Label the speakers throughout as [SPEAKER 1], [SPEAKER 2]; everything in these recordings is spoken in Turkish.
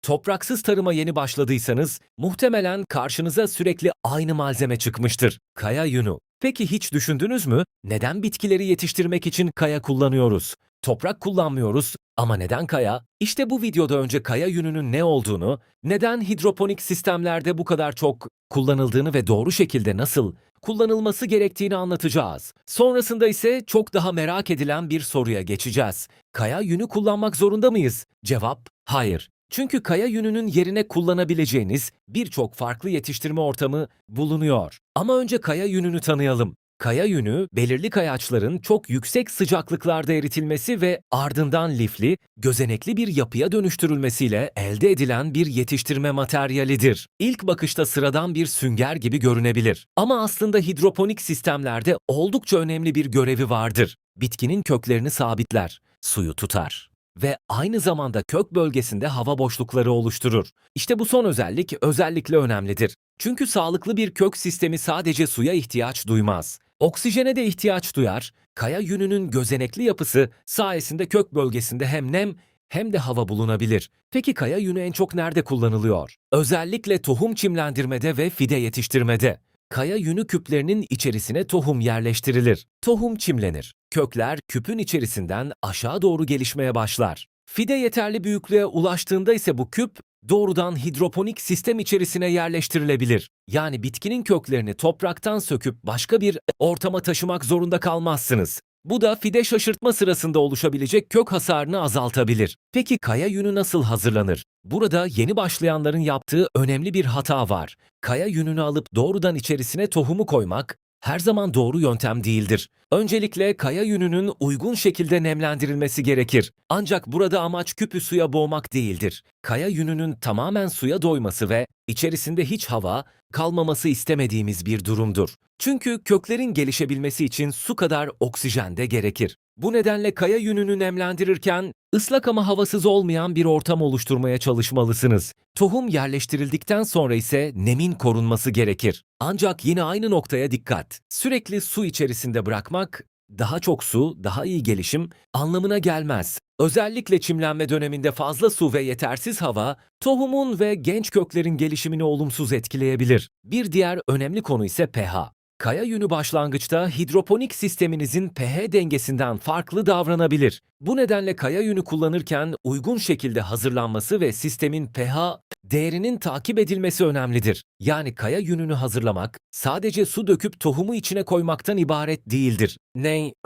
[SPEAKER 1] Topraksız tarıma yeni başladıysanız muhtemelen karşınıza sürekli aynı malzeme çıkmıştır. Kaya yünü. Peki hiç düşündünüz mü? Neden bitkileri yetiştirmek için kaya kullanıyoruz? Toprak kullanmıyoruz ama neden kaya? İşte bu videoda önce kaya yününün ne olduğunu, neden hidroponik sistemlerde bu kadar çok kullanıldığını ve doğru şekilde nasıl kullanılması gerektiğini anlatacağız. Sonrasında ise çok daha merak edilen bir soruya geçeceğiz. Kaya yünü kullanmak zorunda mıyız? Cevap: hayır. Çünkü kaya yününün yerine kullanabileceğiniz birçok farklı yetiştirme ortamı bulunuyor. Ama önce kaya yününü tanıyalım. Kaya yünü, belirli kayaçların çok yüksek sıcaklıklarda eritilmesi ve ardından lifli, gözenekli bir yapıya dönüştürülmesiyle elde edilen bir yetiştirme materyalidir. İlk bakışta sıradan bir sünger gibi görünebilir. Ama aslında hidroponik sistemlerde oldukça önemli bir görevi vardır. Bitkinin köklerini sabitler, suyu tutar ve aynı zamanda kök bölgesinde hava boşlukları oluşturur. İşte bu son özellik özellikle önemlidir. Çünkü sağlıklı bir kök sistemi sadece suya ihtiyaç duymaz. Oksijene de ihtiyaç duyar. Kaya yününün gözenekli yapısı sayesinde kök bölgesinde hem nem hem de hava bulunabilir. Peki kaya yünü en çok nerede kullanılıyor? Özellikle tohum çimlendirmede ve fide yetiştirmede. Kaya yünü küplerinin içerisine tohum yerleştirilir. Tohum çimlenir. Kökler küpün içerisinden aşağı doğru gelişmeye başlar. Fide yeterli büyüklüğe ulaştığında ise bu küp doğrudan hidroponik sistem içerisine yerleştirilebilir. Yani bitkinin köklerini topraktan söküp başka bir ortama taşımak zorunda kalmazsınız. Bu da fide şaşırtma sırasında oluşabilecek kök hasarını azaltabilir. Peki kaya yünü nasıl hazırlanır? Burada yeni başlayanların yaptığı önemli bir hata var. Kaya yününü alıp doğrudan içerisine tohumu koymak her zaman doğru yöntem değildir. Öncelikle kaya yününün uygun şekilde nemlendirilmesi gerekir. Ancak burada amaç küpü suya boğmak değildir. Kaya yününün tamamen suya doyması ve içerisinde hiç hava kalmaması istemediğimiz bir durumdur. Çünkü köklerin gelişebilmesi için su kadar oksijen de gerekir. Bu nedenle kaya yününü nemlendirirken ıslak ama havasız olmayan bir ortam oluşturmaya çalışmalısınız. Tohum yerleştirildikten sonra ise nemin korunması gerekir. Ancak yine aynı noktaya dikkat. Sürekli su içerisinde bırakmak, daha çok su, daha iyi gelişim anlamına gelmez. Özellikle çimlenme döneminde fazla su ve yetersiz hava, tohumun ve genç köklerin gelişimini olumsuz etkileyebilir. Bir diğer önemli konu ise pH. Kaya yünü başlangıçta hidroponik sisteminizin pH dengesinden farklı davranabilir. Bu nedenle kaya yünü kullanırken uygun şekilde hazırlanması ve sistemin pH değerinin takip edilmesi önemlidir. Yani kaya yününü hazırlamak sadece su döküp tohumu içine koymaktan ibaret değildir.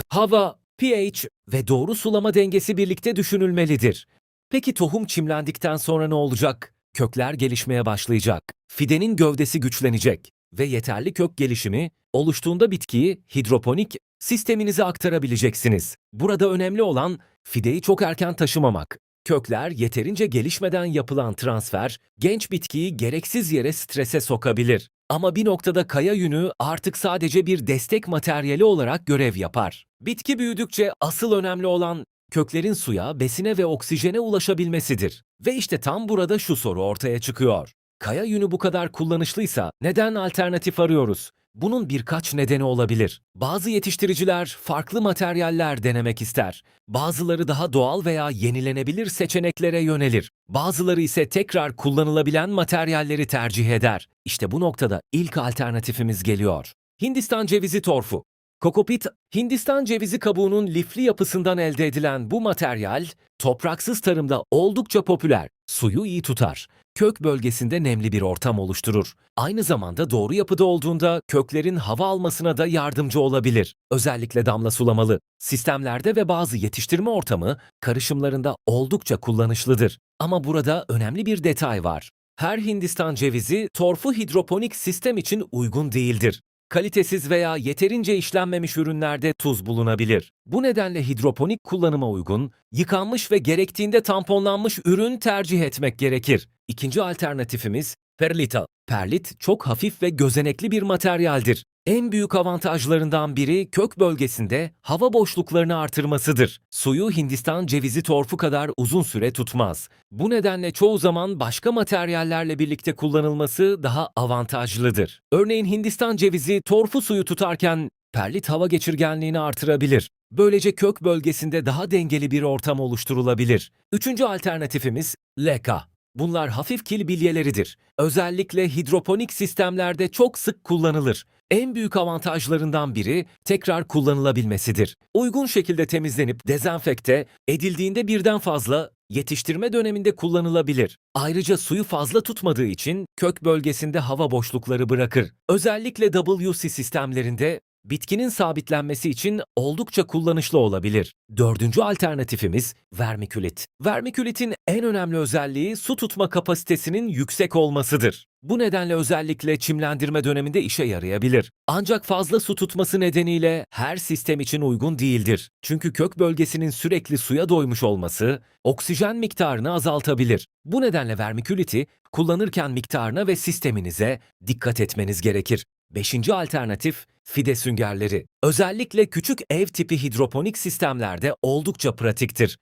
[SPEAKER 1] Hava, pH ve doğru sulama dengesi birlikte düşünülmelidir. Peki tohum çimlendikten sonra ne olacak? Kökler gelişmeye başlayacak. Fidenin gövdesi güçlenecek ve yeterli kök gelişimi oluştuğunda bitkiyi hidroponik sisteminize aktarabileceksiniz. Burada önemli olan fideyi çok erken taşımamak. Kökler yeterince gelişmeden yapılan transfer genç bitkiyi gereksiz yere strese sokabilir. Ama bir noktada kaya yünü artık sadece bir destek materyali olarak görev yapar. Bitki büyüdükçe asıl önemli olan köklerin suya, besine ve oksijene ulaşabilmesidir. Ve işte tam burada şu soru ortaya çıkıyor. Kaya yünü bu kadar kullanışlıysa neden alternatif arıyoruz? Bunun birkaç nedeni olabilir. Bazı yetiştiriciler farklı materyaller denemek ister. Bazıları daha doğal veya yenilenebilir seçeneklere yönelir. Bazıları ise tekrar kullanılabilen materyalleri tercih eder. İşte bu noktada ilk alternatifimiz geliyor. Hindistan cevizi torfu. Kokopit, Hindistan cevizi kabuğunun lifli yapısından elde edilen bu materyal, topraksız tarımda oldukça popüler. Suyu iyi tutar. Kök bölgesinde nemli bir ortam oluşturur. Aynı zamanda doğru yapıda olduğunda köklerin hava almasına da yardımcı olabilir. Özellikle damla sulamalı sistemlerde ve bazı yetiştirme ortamı karışımlarında oldukça kullanışlıdır. Ama burada önemli bir detay var. Her Hindistan cevizi torfu hidroponik sistem için uygun değildir. Kalitesiz veya yeterince işlenmemiş ürünlerde tuz bulunabilir. Bu nedenle hidroponik kullanıma uygun, yıkanmış ve gerektiğinde tamponlanmış ürün tercih etmek gerekir. İkinci alternatifimiz perlita. Perlit çok hafif ve gözenekli bir materyaldir. En büyük avantajlarından biri kök bölgesinde hava boşluklarını artırmasıdır. Suyu Hindistan cevizi torfu kadar uzun süre tutmaz. Bu nedenle çoğu zaman başka materyallerle birlikte kullanılması daha avantajlıdır. Örneğin Hindistan cevizi torfu suyu tutarken perlit hava geçirgenliğini artırabilir. Böylece kök bölgesinde daha dengeli bir ortam oluşturulabilir. Üçüncü alternatifimiz leka. Bunlar hafif kil bilyeleridir. Özellikle hidroponik sistemlerde çok sık kullanılır. En büyük avantajlarından biri tekrar kullanılabilmesidir. Uygun şekilde temizlenip dezenfekte edildiğinde birden fazla yetiştirme döneminde kullanılabilir. Ayrıca suyu fazla tutmadığı için kök bölgesinde hava boşlukları bırakır. Özellikle WC sistemlerinde bitkinin sabitlenmesi için oldukça kullanışlı olabilir. Dördüncü alternatifimiz vermikülit. Vermikülitin en önemli özelliği su tutma kapasitesinin yüksek olmasıdır. Bu nedenle özellikle çimlendirme döneminde işe yarayabilir. Ancak fazla su tutması nedeniyle her sistem için uygun değildir. Çünkü kök bölgesinin sürekli suya doymuş olması oksijen miktarını azaltabilir. Bu nedenle vermiküliti kullanırken miktarına ve sisteminize dikkat etmeniz gerekir. Beşinci alternatif fide süngerleri. Özellikle küçük ev tipi hidroponik sistemlerde oldukça pratiktir.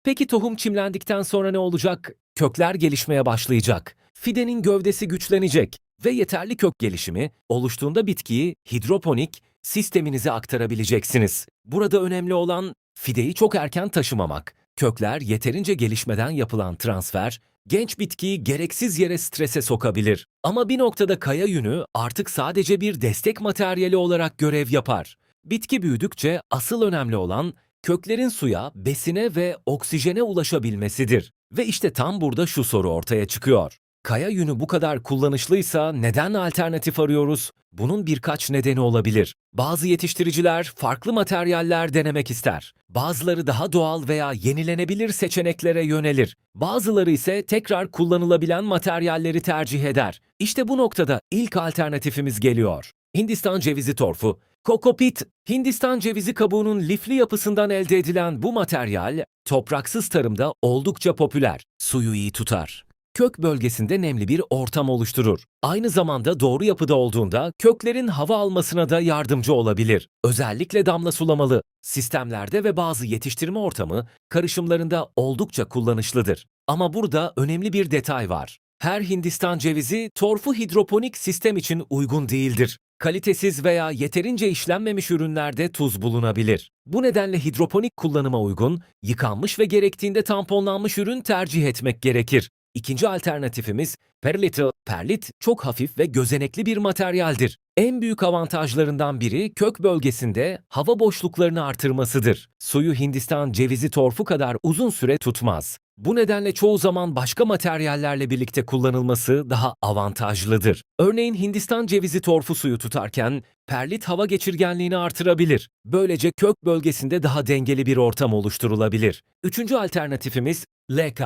[SPEAKER 1] Peki tohum çimlendikten sonra ne olacak? Kökler gelişmeye başlayacak. Fidenin gövdesi güçlenecek ve yeterli kök gelişimi oluştuğunda bitkiyi hidroponik sisteminize aktarabileceksiniz. Burada önemli olan fideyi çok erken taşımamak. Kökler yeterince gelişmeden yapılan transfer, genç bitkiyi gereksiz yere strese sokabilir. Ama bir noktada kaya yünü artık sadece bir destek materyali olarak görev yapar. Bitki büyüdükçe asıl önemli olan köklerin suya, besine ve oksijene ulaşabilmesidir. Ve işte tam burada şu soru ortaya çıkıyor. Kaya yünü bu kadar kullanışlıysa neden alternatif arıyoruz? Bunun birkaç nedeni olabilir. Bazı yetiştiriciler farklı materyaller denemek ister. Bazıları daha doğal veya yenilenebilir seçeneklere yönelir. Bazıları ise tekrar kullanılabilen materyalleri tercih eder. İşte bu noktada ilk alternatifimiz geliyor. Hindistan cevizi torfu. Kokopit, Hindistan cevizi kabuğunun lifli yapısından elde edilen bu materyal, topraksız tarımda oldukça popüler. Suyu iyi tutar. Kök bölgesinde nemli bir ortam oluşturur. Aynı zamanda doğru yapıda olduğunda köklerin hava almasına da yardımcı olabilir. Özellikle damla sulamalı sistemlerde ve bazı yetiştirme ortamı karışımlarında oldukça kullanışlıdır. Ama burada önemli bir detay var. Her Hindistan cevizi torfu hidroponik sistem için uygun değildir. Kalitesiz veya yeterince işlenmemiş ürünlerde tuz bulunabilir. Bu nedenle hidroponik kullanıma uygun, yıkanmış ve gerektiğinde tamponlanmış ürün tercih etmek gerekir. İkinci alternatifimiz perlit. Perlit çok hafif ve gözenekli bir materyaldir. En büyük avantajlarından biri kök bölgesinde hava boşluklarını artırmasıdır. Suyu Hindistan cevizi torfu kadar uzun süre tutmaz. Bu nedenle çoğu zaman başka materyallerle birlikte kullanılması daha avantajlıdır. Örneğin Hindistan cevizi torfu suyu tutarken perlit hava geçirgenliğini artırabilir. Böylece kök bölgesinde daha dengeli bir ortam oluşturulabilir. Üçüncü alternatifimiz LK.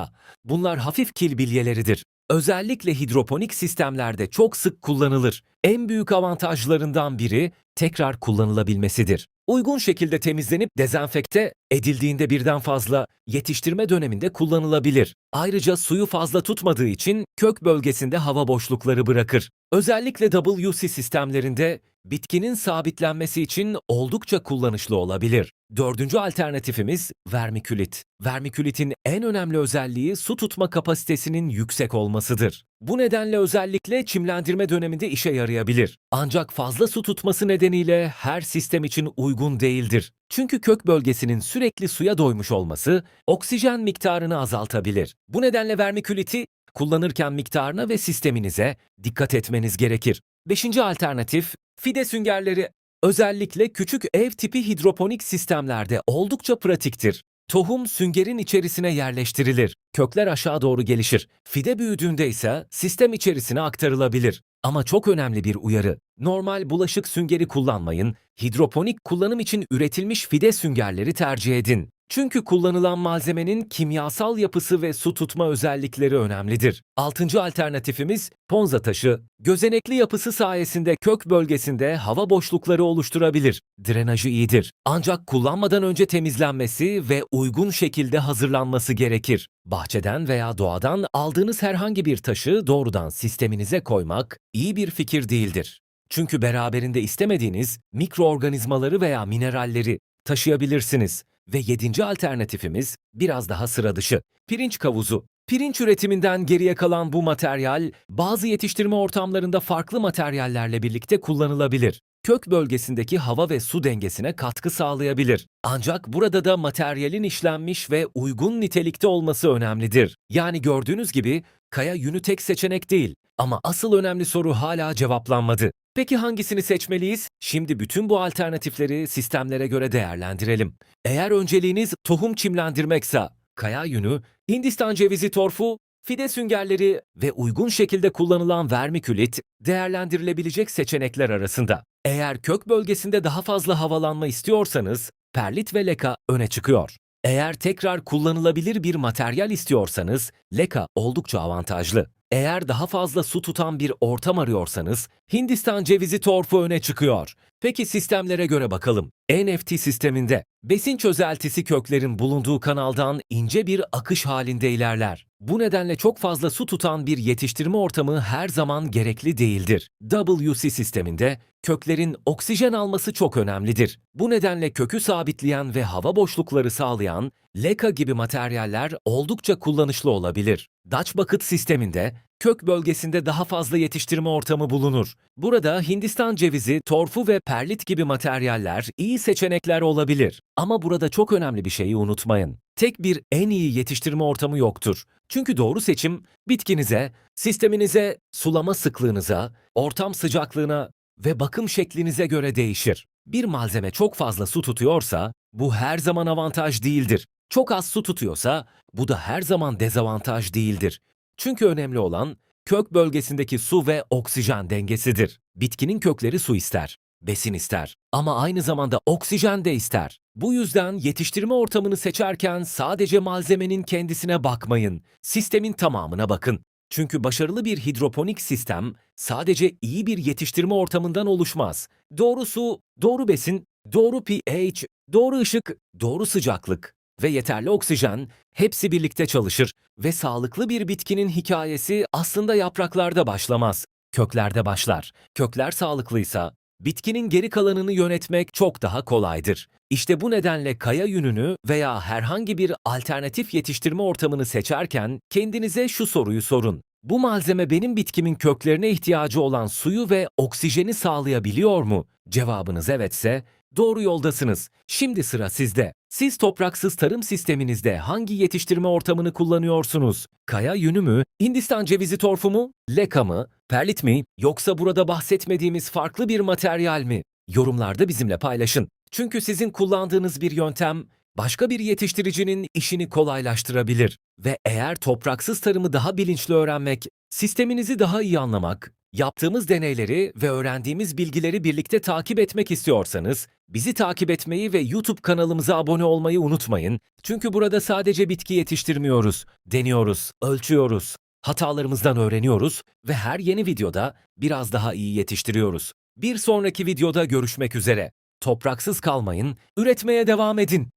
[SPEAKER 1] Bunlar hafif kil bilyeleridir. Özellikle hidroponik sistemlerde çok sık kullanılır. En büyük avantajlarından biri tekrar kullanılabilmesidir. Uygun şekilde temizlenip dezenfekte edildiğinde birden fazla yetiştirme döneminde kullanılabilir. Ayrıca suyu fazla tutmadığı için kök bölgesinde hava boşlukları bırakır. Özellikle WC sistemlerinde bitkinin sabitlenmesi için oldukça kullanışlı olabilir. Dördüncü alternatifimiz vermikülit. Vermikülitin en önemli özelliği su tutma kapasitesinin yüksek olmasıdır. Bu nedenle özellikle çimlendirme döneminde işe yarayabilir. Ancak fazla su tutması nedeniyle her sistem için uygun değildir. Çünkü kök bölgesinin sürekli suya doymuş olması oksijen miktarını azaltabilir. Bu nedenle vermiküliti kullanırken miktarına ve sisteminize dikkat etmeniz gerekir. Beşinci alternatif fide süngerleri. Özellikle küçük ev tipi hidroponik sistemlerde oldukça pratiktir. Tohum süngerin içerisine yerleştirilir. Kökler aşağı doğru gelişir. Fide büyüdüğünde ise sistem içerisine aktarılabilir. Ama çok önemli bir uyarı. Normal bulaşık süngeri kullanmayın. Hidroponik kullanım için üretilmiş fide süngerleri tercih edin. Çünkü kullanılan malzemenin kimyasal yapısı ve su tutma özellikleri önemlidir. Altıncı alternatifimiz ponza taşı. Gözenekli yapısı sayesinde kök bölgesinde hava boşlukları oluşturabilir. Drenajı iyidir. Ancak kullanmadan önce temizlenmesi ve uygun şekilde hazırlanması gerekir. Bahçeden veya doğadan aldığınız herhangi bir taşı doğrudan sisteminize koymak iyi bir fikir değildir. Çünkü beraberinde istemediğiniz mikroorganizmaları veya mineralleri taşıyabilirsiniz. Ve yedinci alternatifimiz biraz daha sıra dışı. Pirinç kavuzu. Pirinç üretiminden geriye kalan bu materyal, bazı yetiştirme ortamlarında farklı materyallerle birlikte kullanılabilir. Kök bölgesindeki hava ve su dengesine katkı sağlayabilir. Ancak burada da materyalin işlenmiş ve uygun nitelikte olması önemlidir. Yani gördüğünüz gibi kaya yünü tek seçenek değil. Ama asıl önemli soru hala cevaplanmadı. Peki hangisini seçmeliyiz? Şimdi bütün bu alternatifleri sistemlere göre değerlendirelim. Eğer önceliğiniz tohum çimlendirmekse, kaya yünü, Hindistan cevizi torfu, fide süngerleri ve uygun şekilde kullanılan vermikülit değerlendirilebilecek seçenekler arasında. Eğer kök bölgesinde daha fazla havalanma istiyorsanız, perlit ve leka öne çıkıyor. Eğer tekrar kullanılabilir bir materyal istiyorsanız, leka oldukça avantajlı. Eğer daha fazla su tutan bir ortam arıyorsanız, Hindistan cevizi torfu öne çıkıyor. Peki sistemlere göre bakalım. NFT sisteminde besin çözeltisi köklerin bulunduğu kanaldan ince bir akış halinde ilerler. Bu nedenle çok fazla su tutan bir yetiştirme ortamı her zaman gerekli değildir. WC sisteminde köklerin oksijen alması çok önemlidir. Bu nedenle kökü sabitleyen ve hava boşlukları sağlayan leka gibi materyaller oldukça kullanışlı olabilir. Dutch bucket sisteminde kök bölgesinde daha fazla yetiştirme ortamı bulunur. Burada Hindistan cevizi, torfu ve perlit gibi materyaller iyi seçenekler olabilir. Ama burada çok önemli bir şeyi unutmayın. Tek bir en iyi yetiştirme ortamı yoktur. Çünkü doğru seçim bitkinize, sisteminize, sulama sıklığınıza, ortam sıcaklığına ve bakım şeklinize göre değişir. Bir malzeme çok fazla su tutuyorsa bu her zaman avantaj değildir. Çok az su tutuyorsa bu da her zaman dezavantaj değildir. Çünkü önemli olan kök bölgesindeki su ve oksijen dengesidir. Bitkinin kökleri su ister, besin ister ama aynı zamanda oksijen de ister. Bu yüzden yetiştirme ortamını seçerken sadece malzemenin kendisine bakmayın, sistemin tamamına bakın. Çünkü başarılı bir hidroponik sistem sadece iyi bir yetiştirme ortamından oluşmaz. Doğru su, doğru besin, doğru pH, doğru ışık, doğru sıcaklık ve yeterli oksijen hepsi birlikte çalışır ve sağlıklı bir bitkinin hikayesi aslında yapraklarda başlamaz, köklerde başlar. Kökler sağlıklıysa bitkinin geri kalanını yönetmek çok daha kolaydır. İşte bu nedenle kaya yününü veya herhangi bir alternatif yetiştirme ortamını seçerken kendinize şu soruyu sorun. Bu malzeme benim bitkimin köklerine ihtiyacı olan suyu ve oksijeni sağlayabiliyor mu? Cevabınız evetse doğru yoldasınız. Şimdi sıra sizde. Siz topraksız tarım sisteminizde hangi yetiştirme ortamını kullanıyorsunuz? Kaya yünü mü, Hindistan cevizi torfu mu, leka mı, perlit mi, yoksa burada bahsetmediğimiz farklı bir materyal mi? Yorumlarda bizimle paylaşın. Çünkü sizin kullandığınız bir yöntem başka bir yetiştiricinin işini kolaylaştırabilir. Ve eğer topraksız tarımı daha bilinçli öğrenmek, sisteminizi daha iyi anlamak, yaptığımız deneyleri ve öğrendiğimiz bilgileri birlikte takip etmek istiyorsanız, bizi takip etmeyi ve YouTube kanalımıza abone olmayı unutmayın. Çünkü burada sadece bitki yetiştirmiyoruz, deniyoruz, ölçüyoruz, hatalarımızdan öğreniyoruz ve her yeni videoda biraz daha iyi yetiştiriyoruz. Bir sonraki videoda görüşmek üzere. Topraksız kalmayın, üretmeye devam edin.